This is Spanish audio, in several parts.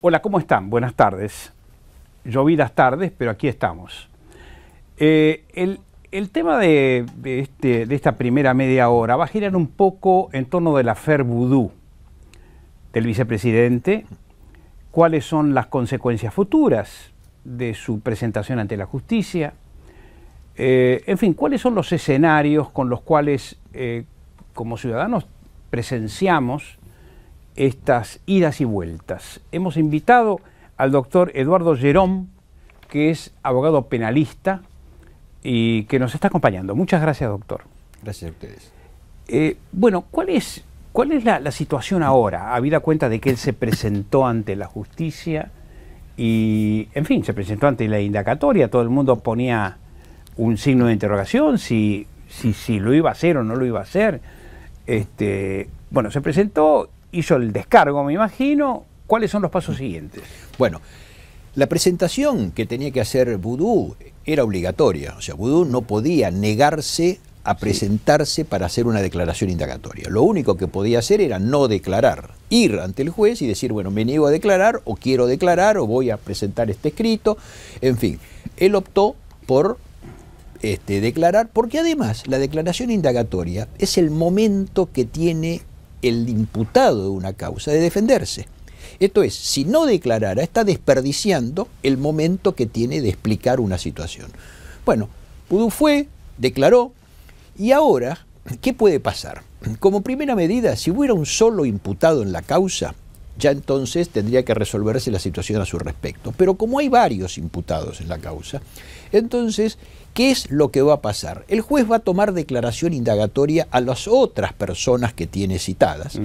Hola, ¿cómo están? Buenas tardes. Llovidas tardes, pero aquí estamos. El tema de esta primera media hora va a girar un poco en torno del affaire Vudú del vicepresidente. ¿Cuáles son las consecuencias futuras de su presentación ante la justicia? En fin, ¿cuáles son los escenarios con los cuales como ciudadanos presenciamos estas idas y vueltas? Hemos invitado al doctor Eduardo Gerón, que es abogado penalista y que nos está acompañando. Muchas gracias, doctor. Gracias a ustedes. Bueno, ¿cuál es la situación ahora, habida cuenta de que él se presentó ante la justicia y, en fin, se presentó ante la indagatoria? Todo el mundo ponía un signo de interrogación si lo iba a hacer o no lo iba a hacer. Bueno, se presentó, hizo el descargo, me imagino. ¿Cuáles son los pasos siguientes? Bueno, la presentación que tenía que hacer Vudú era obligatoria. O sea, Vudú no podía negarse a presentarse para hacer una declaración indagatoria. Lo único que podía hacer era no declarar, ir ante el juez y decir, bueno, me niego a declarar, o quiero declarar, o voy a presentar este escrito. En fin, él optó por declarar, porque además la declaración indagatoria es el momento que tiene el imputado de una causa de defenderse. Esto es, si no declarara, está desperdiciando el momento que tiene de explicar una situación. Bueno, Vudú fue, declaró, y ahora, ¿qué puede pasar? Como primera medida, si hubiera un solo imputado en la causa, ya entonces tendría que resolverse la situación a su respecto. Pero como hay varios imputados en la causa, entonces, ¿qué es lo que va a pasar? El juez va a tomar declaración indagatoria a las otras personas que tiene citadas.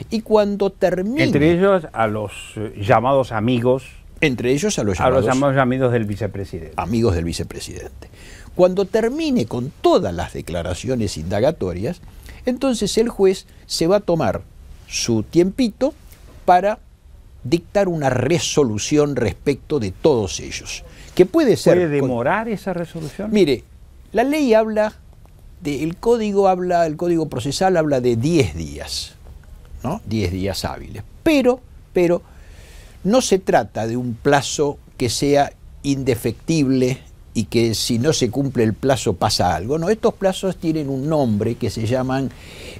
Y cuando termine... Entre ellos a los llamados amigos. Entre ellos a los llamados amigos del vicepresidente. Amigos del vicepresidente. Cuando termine con todas las declaraciones indagatorias, entonces el juez se va a tomar su tiempito para dictar una resolución respecto de todos ellos. Que puede ser... ¿Puede demorar esa resolución? Mire, la ley habla, el código procesal habla de 10 días, ¿no? 10 días hábiles. Pero no se trata de un plazo que sea indefectible y que si no se cumple el plazo pasa algo. No, estos plazos tienen un nombre que se llaman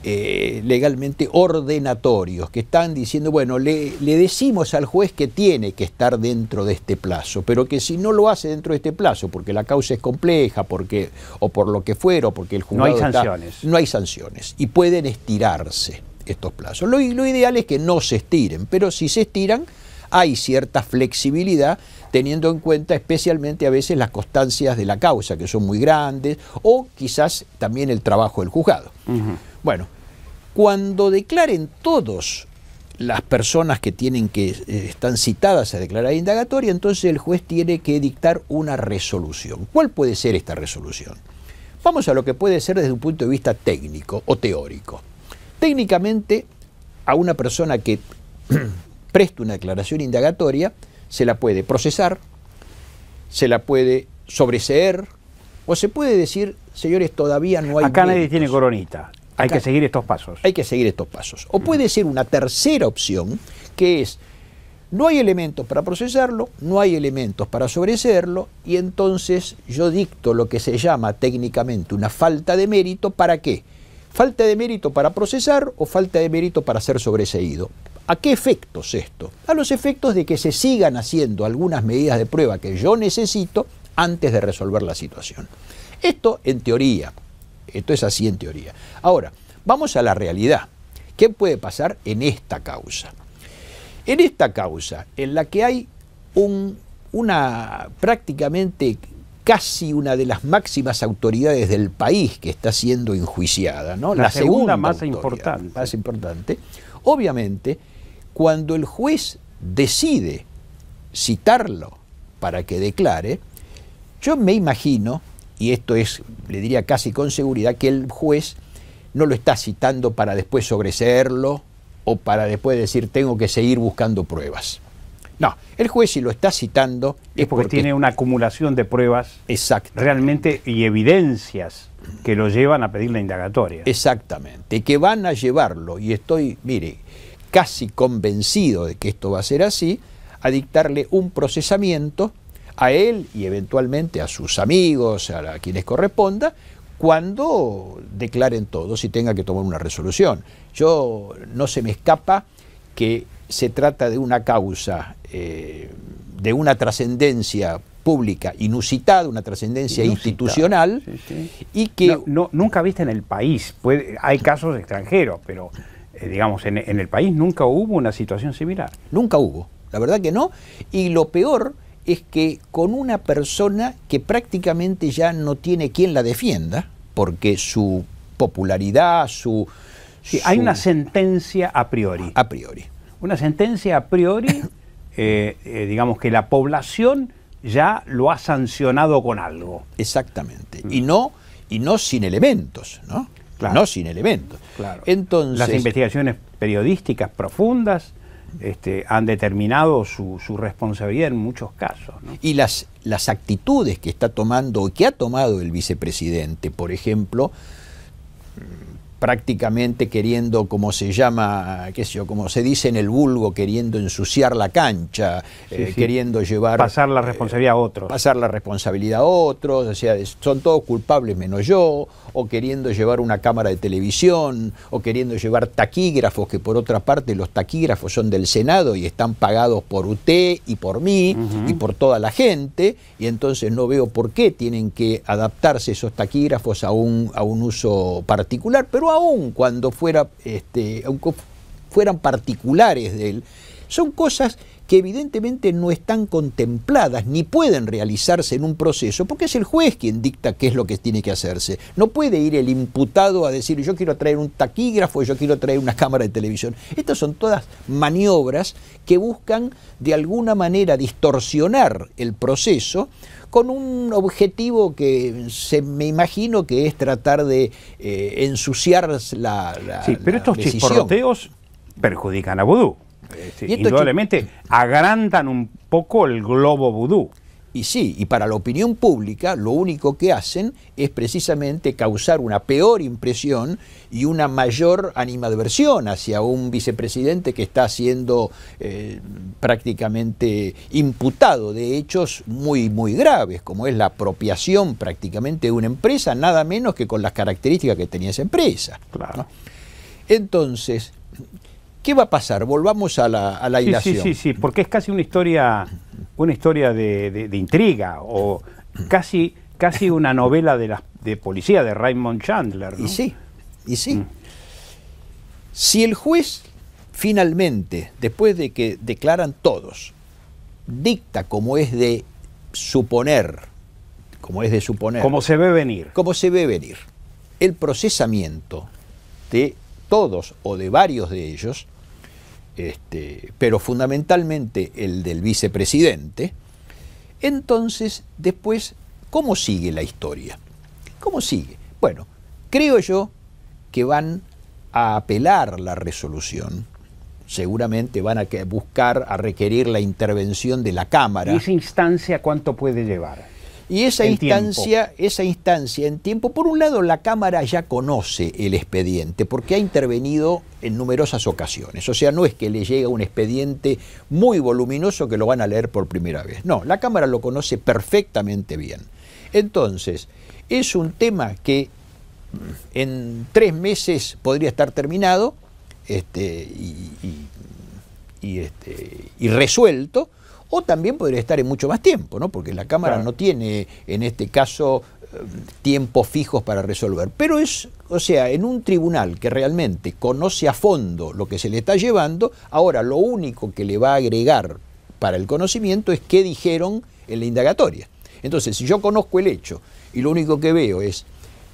legalmente ordenatorios, que están diciendo, bueno, le decimos al juez que tiene que estar dentro de este plazo, pero que si no lo hace dentro de este plazo, porque la causa es compleja, o por lo que fuera, o porque el juzgado no hay sanciones. No hay sanciones, y pueden estirarse estos plazos. Lo ideal es que no se estiren, pero si se estiran, hay cierta flexibilidad, teniendo en cuenta especialmente a veces las constancias de la causa, que son muy grandes, o quizás también el trabajo del juzgado. Bueno, cuando declaren todas las personas que están citadas a declarar indagatoria, entonces el juez tiene que dictar una resolución. ¿Cuál puede ser esta resolución? Vamos a lo que puede ser desde un punto de vista técnico o teórico. Técnicamente, a una persona que presta una declaración indagatoria, se la puede procesar, se la puede sobreseer, o se puede decir, señores, todavía no hay Acá méritos. Nadie tiene coronita, hay que seguir estos pasos. Hay que seguir estos pasos. O puede ser una tercera opción, que es, no hay elementos para procesarlo, no hay elementos para sobreseerlo, y entonces yo dicto lo que se llama técnicamente una falta de mérito. ¿Para qué? ¿Falta de mérito para procesar o falta de mérito para ser sobreseído? ¿A qué efectos esto? A los efectos de que se sigan haciendo algunas medidas de prueba que yo necesito antes de resolver la situación. Esto en teoría, esto es así en teoría. Ahora, vamos a la realidad. ¿Qué puede pasar en esta causa? En esta causa, en la que hay prácticamente casi una de las máximas autoridades del país que está siendo enjuiciada, ¿no? La segunda más importante. Obviamente, cuando el juez decide citarlo para que declare, yo me imagino, y esto es, le diría casi con seguridad, que el juez no lo está citando para después sobreseerlo o para después decir tengo que seguir buscando pruebas. No, el juez si lo está citando es porque tiene una acumulación de pruebas realmente y evidencias que lo llevan a pedir la indagatoria. Exactamente, que van a llevarlo, y estoy, mire, casi convencido de que esto va a ser así, a dictarle un procesamiento a él y eventualmente a sus amigos, a quienes corresponda, cuando declaren todos y tenga que tomar una resolución. No se me escapa que se trata de una causa de una trascendencia pública inusitada, una trascendencia institucional, y que... nunca viste en el país, hay casos extranjeros, pero digamos, en el país nunca hubo una situación similar. Nunca hubo, la verdad que no, y lo peor es que con una persona que prácticamente ya no tiene quien la defienda, porque su popularidad, hay una sentencia a priori. A priori. Una sentencia a priori, digamos que la población ya lo ha sancionado con algo. Exactamente. Y no sin elementos, ¿no? Claro. No sin elementos. Claro. Entonces, las investigaciones periodísticas profundas han determinado su responsabilidad en muchos casos, ¿no? Y las actitudes que está tomando o que ha tomado el vicepresidente, por ejemplo, prácticamente queriendo, como se llama, qué sé yo, como se dice en el vulgo, queriendo ensuciar la cancha, queriendo llevar... Pasar la responsabilidad a otros. Pasar la responsabilidad a otros, o sea, son todos culpables menos yo, o queriendo llevar una cámara de televisión, o queriendo llevar taquígrafos, que por otra parte los taquígrafos son del Senado y están pagados por usted y por mí y por toda la gente, y entonces no veo por qué tienen que adaptarse esos taquígrafos a un uso particular, pero aún cuando fueran particulares de él, son cosas que evidentemente no están contempladas ni pueden realizarse en un proceso, porque es el juez quien dicta qué es lo que tiene que hacerse. No puede ir el imputado a decir yo quiero traer un taquígrafo, yo quiero traer una cámara de televisión. Estas son todas maniobras que buscan de alguna manera distorsionar el proceso con un objetivo que me imagino que es tratar de ensuciar la Sí, pero estos decisión. chisporroteos perjudican a Vudú. Indudablemente agrandan un poco el globo vudú. Y sí, y para la opinión pública lo único que hacen es precisamente causar una peor impresión y una mayor animadversión hacia un vicepresidente que está siendo prácticamente imputado de hechos muy, muy graves, como es la apropiación prácticamente de una empresa, nada menos que con las características que tenía esa empresa. Claro. ¿No? Entonces, ¿qué va a pasar? Volvamos a la hilación. Sí, porque es casi una historia de intriga, o casi una novela de policía de Raymond Chandler, ¿no? Y sí. Si el juez finalmente, después de que declaran todos, dicta como es de suponer, como se ve venir, el procesamiento de todos o de varios de ellos, pero fundamentalmente el del vicepresidente, entonces después, ¿cómo sigue la historia? ¿Cómo sigue? Bueno, creo yo que van a apelar la resolución, seguramente van a buscar, a requerir la intervención de la Cámara. ¿Y esa instancia cuánto puede llevar? Y esa instancia en tiempo, por un lado la Cámara ya conoce el expediente porque ha intervenido en numerosas ocasiones, o sea, no es que le llega un expediente muy voluminoso que lo van a leer por primera vez, no, la Cámara lo conoce perfectamente bien. Entonces, es un tema que en 3 meses podría estar terminado y resuelto, o también podría estar en mucho más tiempo, ¿no? Porque la Cámara no tiene, en este caso, tiempos fijos para resolver. Pero en un tribunal que realmente conoce a fondo lo que se le está llevando, ahora lo único que le va a agregar para el conocimiento es qué dijeron en la indagatoria. Entonces, si yo conozco el hecho y lo único que veo es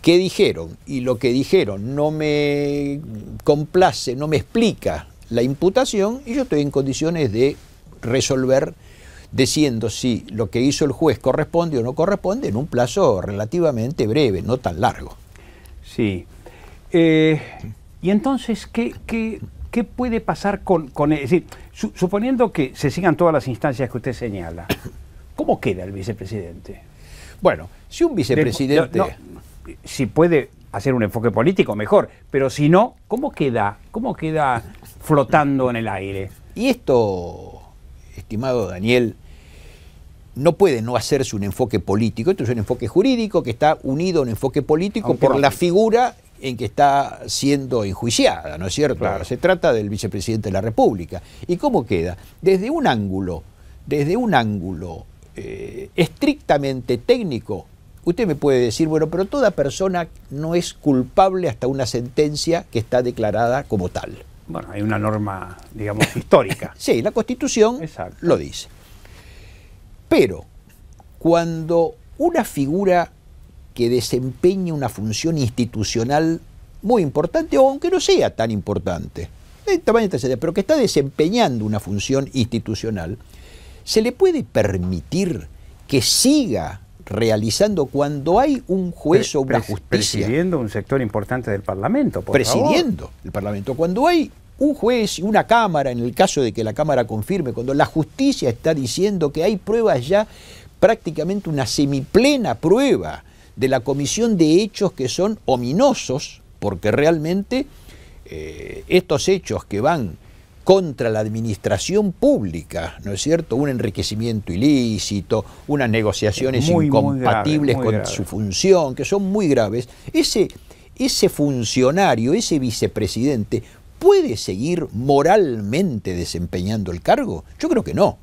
qué dijeron y lo que dijeron no me complace, no me explica la imputación, y yo estoy en condiciones de resolver diciendo si lo que hizo el juez corresponde o no corresponde en un plazo relativamente breve, no tan largo. Sí. Y entonces, ¿qué puede pasar con es decir, suponiendo que se sigan todas las instancias que usted señala, ¿cómo queda el vicepresidente? Bueno, si un vicepresidente... si puede hacer un enfoque político, mejor, pero si no, ¿cómo queda flotando en el aire? Y esto estimado Daniel, no puede no hacerse un enfoque político. Esto es un enfoque jurídico que está unido a un enfoque político por la figura en que está siendo enjuiciada, ¿no es cierto? Claro. Se trata del vicepresidente de la República. ¿Y cómo queda? Desde un ángulo estrictamente técnico, usted me puede decir, bueno, pero toda persona no es culpable hasta una sentencia que está declarada como tal. Bueno, hay una norma, digamos, histórica. Sí, la Constitución lo dice. Pero cuando una figura que desempeña una función institucional muy importante, o aunque no sea tan importante, pero que está desempeñando una función institucional, ¿se le puede permitir que siga realizando cuando hay un juez o una justicia? Presidiendo un sector importante del Parlamento, por presidiendo favor. El Parlamento. Cuando hay un juez y una Cámara, en el caso de que la Cámara confirme, cuando la justicia está diciendo que hay pruebas ya, prácticamente una semiplena prueba de la comisión de hechos que son ominosos, porque realmente estos hechos que van contra la administración pública, ¿no es cierto? Un enriquecimiento ilícito, unas negociaciones incompatibles con su función, que son muy graves, ese funcionario, ese vicepresidente, ¿puede seguir moralmente desempeñando el cargo? Yo creo que no.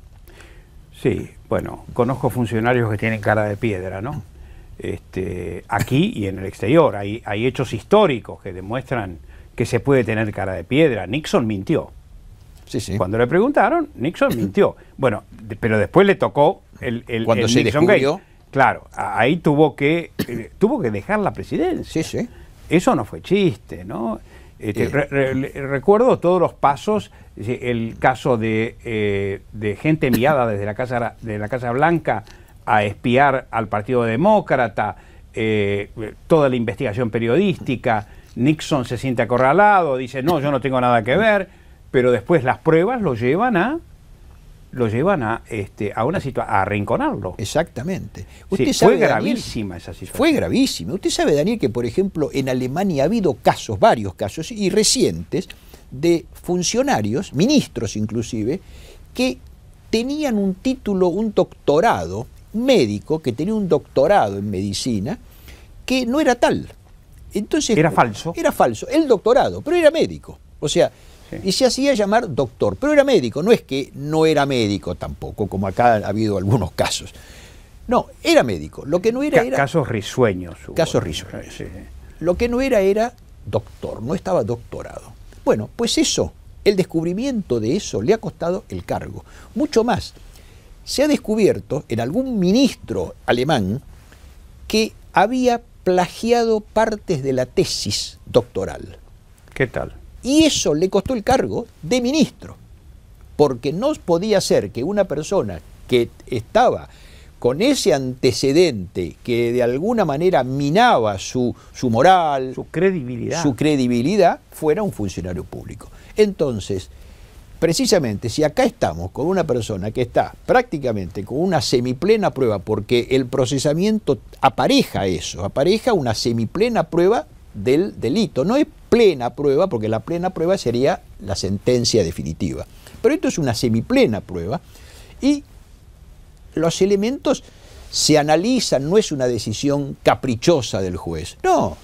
Sí, bueno, conozco funcionarios que tienen cara de piedra, ¿no? Aquí y en el exterior hay hechos históricos que demuestran que se puede tener cara de piedra. Nixon mintió. Sí, sí. Cuando le preguntaron, Nixon mintió. Bueno, pero después le tocó cuando el se Nixon descubrió. Gate. Claro, ahí tuvo que dejar la presidencia. Sí, sí. Eso no fue chiste, ¿no? Recuerdo todos los pasos, el caso de gente enviada desde la Casa Blanca a espiar al Partido Demócrata, toda la investigación periodística. Nixon se siente acorralado, dice, no, yo no tengo nada que ver, pero después las pruebas lo llevan a una situación, a arrinconarlo. Exactamente. Sí, fue gravísima esa situación. Fue gravísima. Usted sabe, Daniel, que por ejemplo en Alemania ha habido casos, varios casos, y recientes, de funcionarios, ministros inclusive, que tenían un título, un doctorado, médico, que tenía un doctorado en medicina, que no era tal. Entonces, era falso. Era falso, el doctorado, pero era médico. O sea, sí. Y se hacía llamar doctor, pero era médico, no es que no era médico tampoco, como acá ha habido algunos casos. No, era médico. Lo que no era casos risueños. Casos risueños. Sí. Lo que no era doctor, no estaba doctorado. Bueno, pues eso, el descubrimiento de eso le ha costado el cargo. Mucho más, se ha descubierto en algún ministro alemán que había plagiado partes de la tesis doctoral. ¿Qué tal? Y eso le costó el cargo de ministro, porque no podía ser que una persona que estaba con ese antecedente que de alguna manera minaba su moral, su credibilidad, fuera un funcionario público. Entonces, precisamente, si acá estamos con una persona que está prácticamente con una semiplena prueba, porque el procesamiento apareja eso, apareja una semiplena prueba del delito. No es plena prueba, porque la plena prueba sería la sentencia definitiva. Pero esto es una semiplena prueba y los elementos se analizan, no es una decisión caprichosa del juez. No,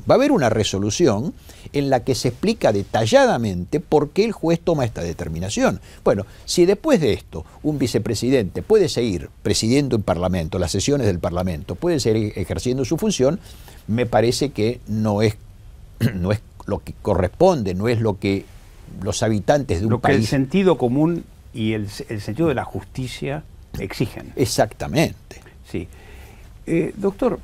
va a haber una resolución en la que se explica detalladamente por qué el juez toma esta determinación. Bueno, si después de esto un vicepresidente puede seguir presidiendo el Parlamento, las sesiones del Parlamento, puede seguir ejerciendo su función, me parece que no es lo que corresponde, no es lo que los habitantes de un país... Lo que el sentido común y el sentido de la justicia exigen. Exactamente. Sí. Doctor,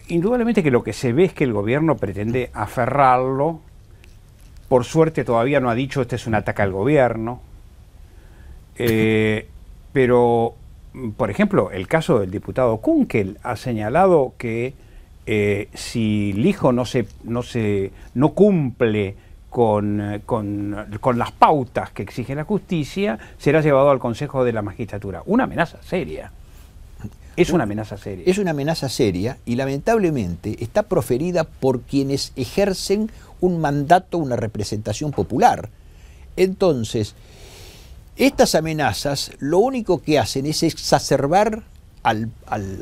indudablemente que lo que se ve es que el gobierno pretende aferrarlo. Por suerte todavía no ha dicho este es un ataque al gobierno. Pero, por ejemplo, el caso del diputado Kunkel ha señalado que si Lijo no cumple con las pautas que exige la justicia, será llevado al Consejo de la Magistratura. Una amenaza seria. Es una amenaza seria. Es una amenaza seria y lamentablemente está proferida por quienes ejercen un mandato, una representación popular. Entonces, Estas amenazas lo único que hacen es exacerbar al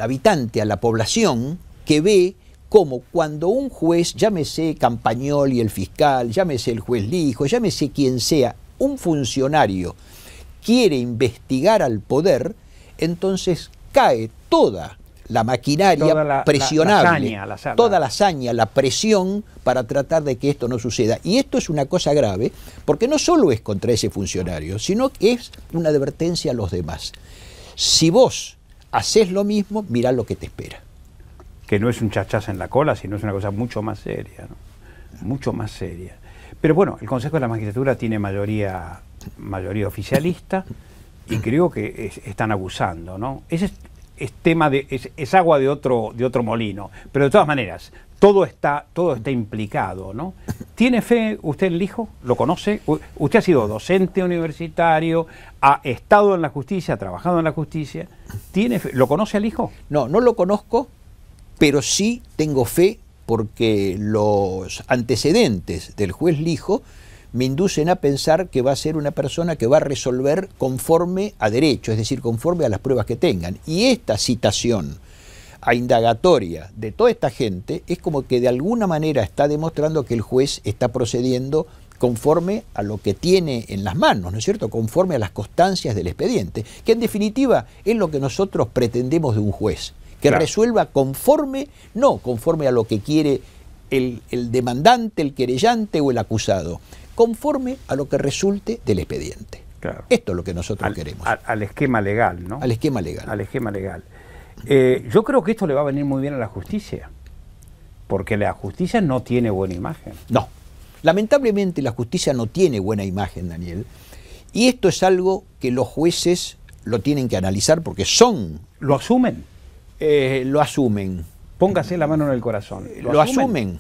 habitante, a la población, que ve como cuando un juez, llámese Campagnoli el fiscal, llámese el juez Lijo, llámese quien sea, un funcionario quiere investigar al poder, entonces cae toda la maquinaria presionable, toda la hazaña, la presión para tratar de que esto no suceda. Y esto es una cosa grave, porque no solo es contra ese funcionario, sino que es una advertencia a los demás. Si vos haces lo mismo, mirá lo que te espera. Que no es un chachazo en la cola, sino es una cosa mucho más seria, ¿no? Mucho más seria. Pero bueno, el Consejo de la Magistratura tiene mayoría oficialista y creo que están abusando, ¿no? Ese es tema es agua de otro molino, pero de todas maneras, todo está implicado, ¿no? ¿Tiene fe usted en el hijo? ¿Lo conoce? Usted ha sido docente universitario, ha estado en la justicia, ha trabajado en la justicia. ¿Tiene fe? ¿Lo conoce al hijo? No, no lo conozco, pero sí tengo fe porque los antecedentes del juez Lijo me inducen a pensar que va a ser una persona que va a resolver conforme a derecho, es decir, conforme a las pruebas que tengan. Y esta citación a indagatoria de toda esta gente es como que de alguna manera está demostrando que el juez está procediendo conforme a lo que tiene en las manos, ¿no es cierto?, conforme a las constancias del expediente, que en definitiva es lo que nosotros pretendemos de un juez, que resuelva conforme, no conforme a lo que quiere el demandante, el querellante o el acusado, conforme a lo que resulte del expediente. Claro. Esto es lo que nosotros queremos. Al esquema legal, ¿no? Al esquema legal. Al esquema legal. Yo creo que esto le va a venir muy bien a la justicia, porque la justicia no tiene buena imagen. No. Lamentablemente la justicia no tiene buena imagen, Daniel, y esto es algo que los jueces lo tienen que analizar porque son... ¿Lo asumen? Lo asumen. Póngase la mano en el corazón. Lo asumen.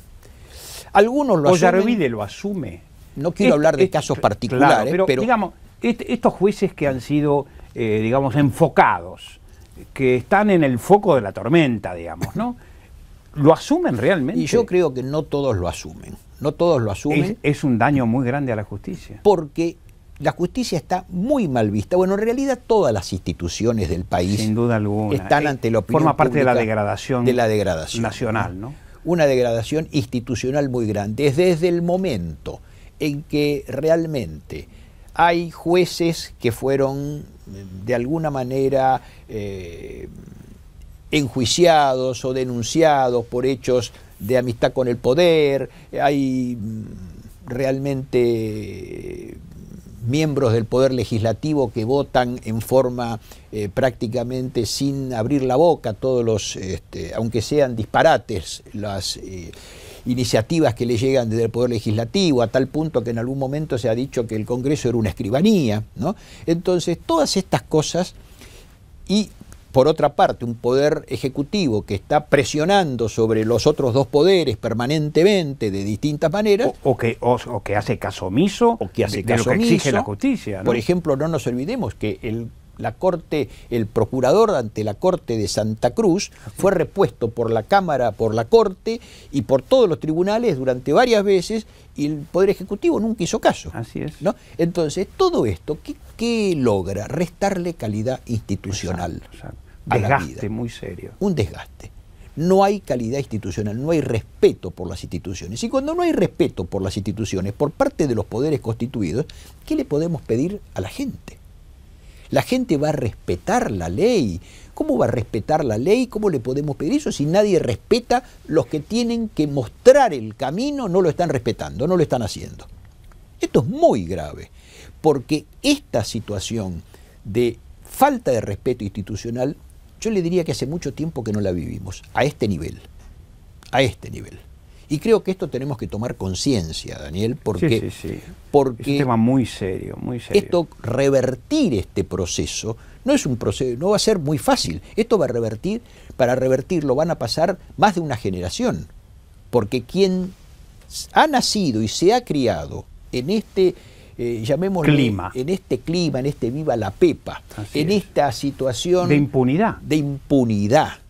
Algunos lo asumen. Oyarvide lo asume. No quiero hablar de casos particulares, claro, pero digamos, estos jueces que han sido, digamos, enfocados, que están en el foco de la tormenta, digamos, ¿no? ¿Lo asumen realmente? Y yo creo que no todos lo asumen. No todos lo asumen. Es un daño muy grande a la justicia. Porque la justicia está muy mal vista. Bueno, en realidad todas las instituciones del país, sin duda alguna, están ante la opinión forma parte pública de la degradación nacional, ¿no? Una degradación institucional muy grande. Es desde el momento en que realmente hay jueces que fueron de alguna manera enjuiciados o denunciados por hechos de amistad con el poder, hay realmente miembros del Poder Legislativo que votan en forma prácticamente sin abrir la boca todos los, aunque sean disparates, las iniciativas que le llegan desde el Poder Legislativo, a tal punto que en algún momento se ha dicho que el Congreso era una escribanía, ¿no? Entonces, todas estas cosas, y por otra parte, un poder ejecutivo que está presionando sobre los otros dos poderes permanentemente de distintas maneras. O que hace caso omiso de lo que exige la justicia, ¿no? Por ejemplo, no nos olvidemos que el procurador ante la Corte de Santa Cruz fue repuesto por la Cámara, por la Corte y por todos los tribunales durante varias veces y el Poder Ejecutivo nunca hizo caso. Así es. ¿No? Entonces, todo esto, ¿qué logra? Restarle calidad institucional. Exacto. Desgaste muy serio. Un desgaste. No hay calidad institucional, no hay respeto por las instituciones. Y cuando no hay respeto por las instituciones por parte de los poderes constituidos, ¿qué le podemos pedir a la gente? La gente va a respetar la ley. ¿Cómo va a respetar la ley? ¿Cómo le podemos pedir eso si nadie respeta? Los que tienen que mostrar el camino no lo están respetando, no lo están haciendo. Esto es muy grave, porque esta situación de falta de respeto institucional, yo le diría que hace mucho tiempo que no la vivimos, a este nivel, a este nivel. Y creo que esto tenemos que tomar conciencia, Daniel, porque, porque es un tema muy serio, muy serio. Esto, revertir este proceso, no es un proceso, no va a ser muy fácil. Esto va a revertir, para revertirlo van a pasar más de una generación, porque quien ha nacido y se ha criado en este llamémosle clima, en este clima, en este viva la pepa, en esta situación de impunidad,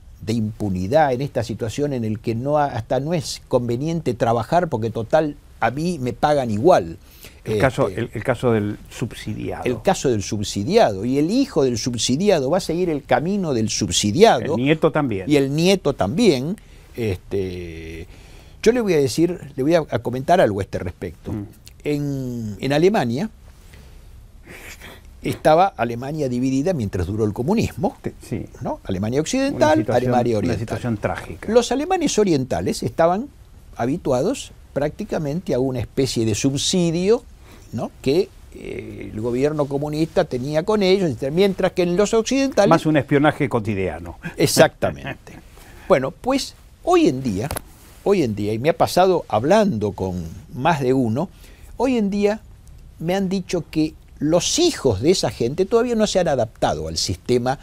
en esta situación en el que hasta no es conveniente trabajar porque total a mí me pagan igual. El caso del subsidiado. El caso del subsidiado. Y el hijo del subsidiado va a seguir el camino del subsidiado. El nieto también. Y el nieto también. Yo le voy a decir, le voy a comentar algo a este respecto. En Alemania, estaba Alemania dividida mientras duró el comunismo. Sí. ¿No? Alemania occidental, Alemania oriental. Una situación trágica. Los alemanes orientales estaban habituados prácticamente a una especie de subsidio, ¿no?, que el gobierno comunista tenía con ellos, mientras que en los occidentales... Más un espionaje cotidiano. Exactamente. Bueno, pues hoy en día, y me ha pasado hablando con más de uno, hoy en día me han dicho que los hijos de esa gente todavía no se han adaptado al sistema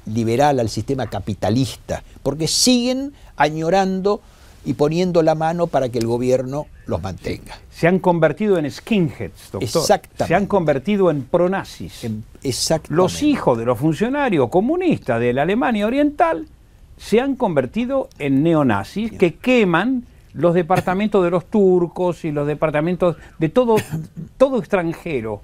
liberal, al sistema capitalista, porque siguen añorando y poniendo la mano para que el gobierno los mantenga. Se han convertido en skinheads, doctor. Exactamente. Se han convertido en pronazis. Exactamente. Los hijos de los funcionarios comunistas de la Alemania Oriental se han convertido en neonazis que queman los departamentos de los turcos y los departamentos de todo extranjero,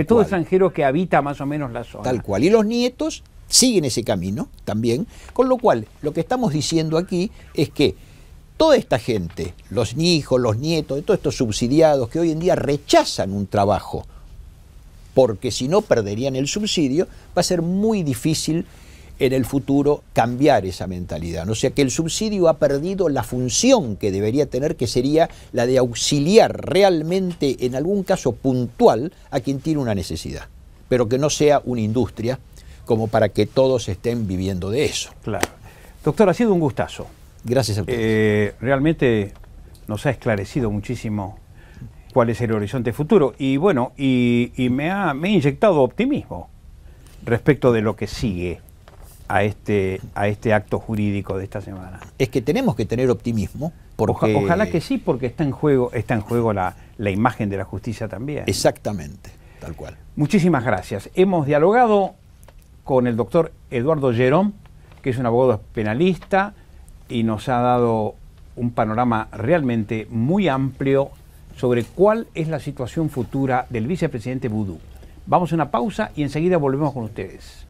todo extranjero que habita más o menos la zona. Tal cual. Y los nietos siguen ese camino también, con lo cual lo que estamos diciendo aquí es que toda esta gente, los hijos, los nietos, de todos estos subsidiados que hoy en día rechazan un trabajo, porque si no perderían el subsidio, va a ser muy difícil en el futuro cambiar esa mentalidad. O sea que el subsidio ha perdido la función que debería tener, que sería la de auxiliar realmente, en algún caso puntual, a quien tiene una necesidad, pero que no sea una industria como para que todos estén viviendo de eso. Claro. Doctor, ha sido un gustazo. Gracias a ustedes. Realmente nos ha esclarecido muchísimo cuál es el horizonte futuro y bueno, y me ha inyectado optimismo respecto de lo que sigue a este acto jurídico de esta semana. Es que tenemos que tener optimismo porque... Ojalá que sí, porque está en juego la imagen de la justicia también. Exactamente, tal cual. Muchísimas gracias. Hemos dialogado con el doctor Eduardo Gerón, que es un abogado penalista, y nos ha dado un panorama realmente muy amplio sobre cuál es la situación futura del vicepresidente Boudou. Vamos a una pausa y enseguida volvemos con ustedes.